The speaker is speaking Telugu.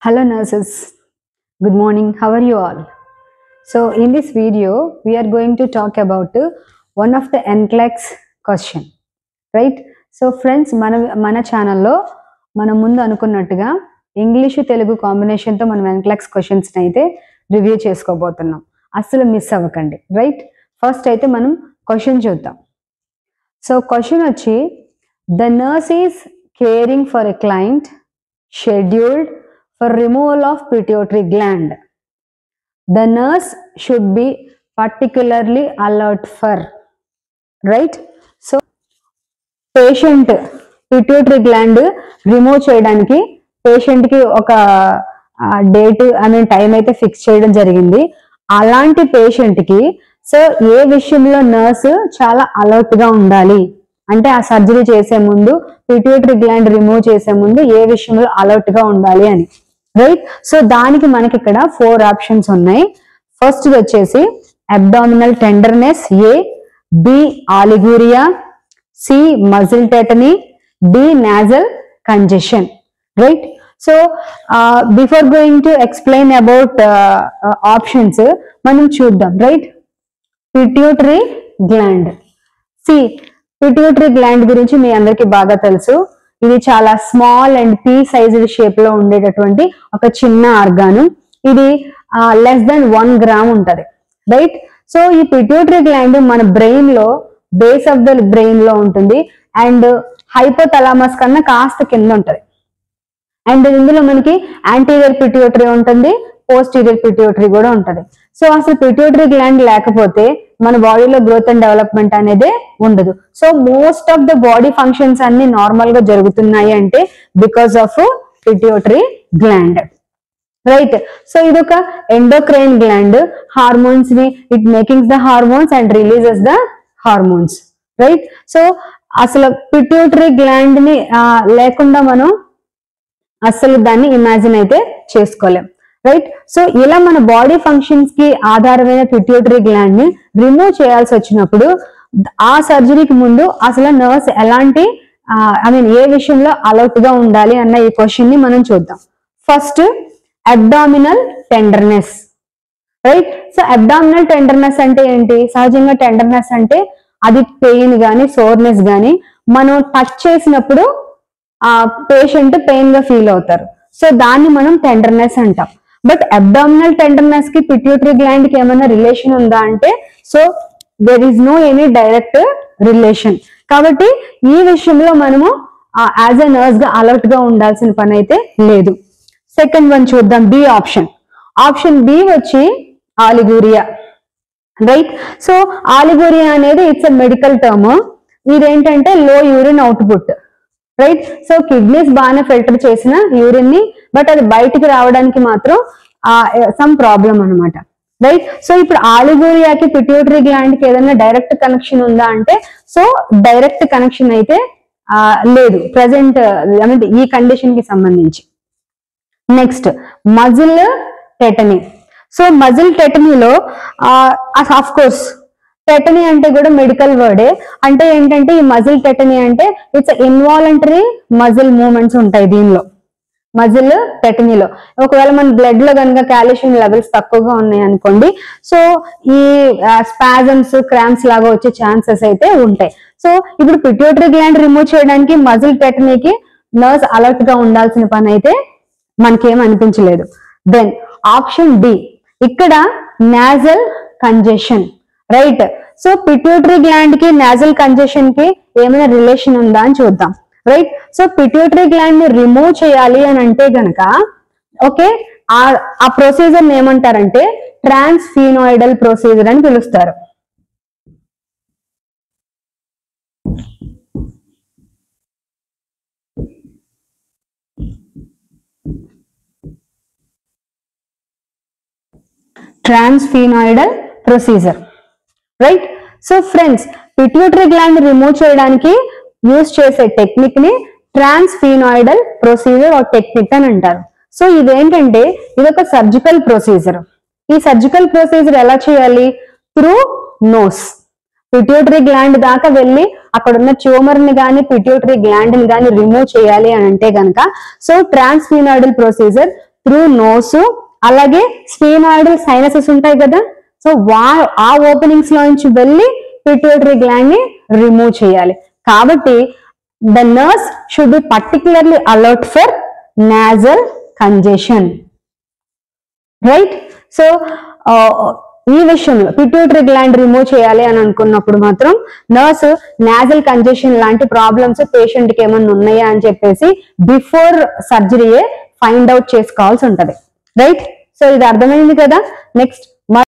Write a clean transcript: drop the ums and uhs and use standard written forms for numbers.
Hello nurses, good morning, how are you all? So in this video, we are going to talk about one of the NCLEX question, right? So friends, మన ఛానల్లో మనం ముందు అనుకున్నట్టుగా ఇంగ్లీషు తెలుగు కాంబినేషన్తో మనం NCLEX క్వశ్చన్స్ని అయితే రివ్యూ చేసుకోబోతున్నాం. అస్సలు మిస్ అవ్వకండి, రైట్? ఫస్ట్ అయితే మనం క్వశ్చన్ చూద్దాం. సో క్వశ్చన్ వచ్చి, the nurse is caring for a client scheduled for removal of pituitary gland. The nurse should be particularly alert for, right? So patient pituitary gland remove చేయడానికి పేషెంట్ కి ఒక డేట్ టైం అయితే ఫిక్స్ చేయడం జరిగింది. అలాంటి పేషెంట్ కి సో ఏ విషయంలో నర్స్ చాలా అలర్ట్ గా ఉండాలి అంటే ఆ సర్జరీ చేసే ముందు పిట్యూటరీ గ్లాండ్ రిమూవ్ చేసే ముందు ఏ విషయంలో అలర్ట్ గా ఉండాలి అని, రైట్? సో దానికి మనకి ఇక్కడ 4 ఆప్షన్స్ ఉన్నాయి. ఫస్ట్ వచ్చేసి abdominal tenderness, A, B oliguria, C muscle tetany, D nasal congestion, right? So before going to explain about options మనం చూద్దాం, రైట్? Pituitary gland, see pituitary gland గురించి మీ అందరికి బాగా తెలుసు. ఇది చాలా small and pea sized shape లో ఉండేటటువంటి ఒక చిన్న ఆర్గాను. ఇది లెస్ దెన్ 1 గ్రామ్ ఉంటది, రైట్? సో ఈ పిట్యూటరీ గ్లాండ్ మన బ్రెయిన్ లో బేస్ ఆఫ్ ద బ్రెయిన్ లో ఉంటుంది అండ్ హైపోథలామస్ కన్నా కాస్త కింద ఉంటది. అండ్ ఇందులో మనకి యాంటీరియర్ పిట్యూటరీ ఉంటుంది, పోస్టీరియర్ పిట్యూటరీ కూడా ఉంటది. సో అసలు పిట్యూటరీ గ్లాండ్ లేకపోతే మన బాడీలో గ్రోత్ అండ్ డెవలప్మెంట్ అనేది ఉండదు. So most of the body functions అన్ని నార్మల్ గా జరుగుతున్నాయి అంటే because of pituitary gland, right? So ఇది ఒక ఎండోక్రైన్ గ్లాండ్. హార్మోన్స్ ని it makings the hormones and releases the hormones, right? So అసలు పిట్యూటరీ గ్లాండ్ ని లేకుండా మనం అసలు దాన్ని ఇమాజిన్ అయితే చేసుకోలేం, రైట్? సో ఇలా మన బాడీ ఫంక్షన్స్ కి ఆధారమైన పిట్యూటరీ గ్లాండ్ ని రిమూవ్ చేయాల్సి వచ్చినప్పుడు ఆ సర్జరీకి ముందు అసలు నర్స్ ఎలాంటి ఏ విషయంలో అలర్ట్ గా ఉండాలి అన్న ఈ క్వశ్చన్ ని మనం చూద్దాం. First abdominal tenderness, right? So abdominal tenderness అంటే ఏంటి? సహజంగా టెండర్నెస్ అంటే అది పెయిన్ గానీ సోర్నెస్ గానీ మనం టచ్ చేసినప్పుడు ఆ పేషెంట్ పెయిన్ గా ఫీల్ అవుతారు. సో దాన్ని మనం టెండర్నెస్ అంటాం. బట్ అబ్డామినల్ టెండర్నెస్ కి పిట్యూటరీ గ్లాండ్ కి ఏమైనా రిలేషన్ ఉందా అంటే so there is no any direct relation. కాబట్టి ఈ విషయంలో మనము యాజ్ ఎ నర్స్ గా అలర్ట్ గా ఉండాల్సిన పని అయితే లేదు. సెకండ్ వన్ చూద్దాం, బి ఆప్షన్. ఆప్షన్ బి వచ్చి ఆలిగూరియా, రైట్? సో ఆలిగూరియా అనేది ఇట్స్ ఎ మెడికల్ టర్మ్. ఇదేంటంటే లో urine output, right? So kidneys బాగానే ఫిల్టర్ చేసిన యూరిన్ ని బట్ అది బయటికి రావడానికి మాత్రం సమ్ ప్రాబ్లం అనమాట, రైట్? సో ఇప్పుడు ఆలిగూరియాకి పిట్యూటరీ గ్లాండ్ కి ఏదైనా డైరెక్ట్ కనెక్షన్ ఉందా అంటే సో డైరెక్ట్ కనెక్షన్ అయితే లేదు ప్రెసెంట్ ఈ కండిషన్ కి సంబంధించి. Next muscle tetany. So muscle టెటనీలో ఆఫ్ కోర్స్ టెటనీ అంటే కూడా మెడికల్ వర్డే. అంటే ఏంటంటే ఈ మజిల్ టెటనీ అంటే ఇట్స్ ఇన్వాలంటరీ మజిల్ మూవ్మెంట్స్ ఉంటాయి దీనిలో, మజిల్ టెటనీలో. ఒకవేళ మన బ్లడ్ లో కనుక కాల్షియం లెవెల్స్ తక్కువగా ఉన్నాయి అనుకోండి, సో ఈ స్పాజమ్స్ క్రాంప్స్ లాగా వచ్చే ఛాన్సెస్ అయితే ఉంటాయి. సో ఇప్పుడు పిట్యూటరీ గ్లాండ్ రిమూవ్ చేయడానికి మజిల్ టెటనీకి నర్స్ అలర్ట్ గా ఉండాల్సిన పని అయితే మనకేం అనిపించలేదు. దెన్ ఆప్షన్ డి, ఇక్కడ nozzle congestion, right? So pituitary gland కి నాజల్ కంజెషన్ కి ఏమైనా రిలేషన్ ఉందా అని చూద్దాం, రైట్? సో పిట్యూటరీ గ్లాండ్ ని రిమూవ్ చేయాలి అని అంటే గనక ఓకే ఆ ప్రొసీజర్ ఏమంటారంటే ట్రాన్స్ఫీనాయిడల్ ప్రొసీజర్ అని పిలుస్తారు. Transsphenoidal procedure, right? So friends, pituitary gland remove చేయడానికి యూజ్ చేసే టెక్నిక్ ని ట్రాన్స్ఫీనాయిడల్ ప్రొసీజర్ ఆర్ టెక్నిక్ అని అంటారు. సో ఇదేంటంటే ఇది ఒక సర్జికల్ ప్రొసీజర్. ఈ సర్జికల్ ప్రొసీజర్ ఎలా చేయాలి? Through nose. పిట్యూటరీ గ్లాండ్ దాకా వెళ్ళి అక్కడ ఉన్న ట్యూమర్ ని గానీ పిట్యూటరీ గ్లాండ్ ని గానీ రిమూవ్ చేయాలి అని అంటే గనక సో ట్రాన్స్ఫీనాయిడల్ ప్రొసీజర్ త్రూ నోస్, అలాగే స్ఫీనాయిడల్ సైనసెస్ ఉంటాయి కదా, సో ఆ ఓపెనింగ్స్ లో నుంచి వెళ్ళి పిట్యూటరీ గ్లాండ్ ని రిమూవ్ చేయాలి. కాబట్టి the nurse should be particularly alert for nasal congestion, right. So ఈ విషయంలో పిట్యూటరీ గ్లాండ్ రిమూవ్ చేయాలి అని అనుకున్నప్పుడు మాత్రం నర్స్ నాజల్ కంజెషన్ లాంటి ప్రాబ్లమ్స్ పేషెంట్ కి ఏమన్నా ఉన్నాయా అని చెప్పేసి బిఫోర్ సర్జరీయే ఫైండ్ అవుట్ చేసుకోవాల్సి ఉంటది, రైట్. సో ఇది అర్థమైంది కదా. నెక్స్ట్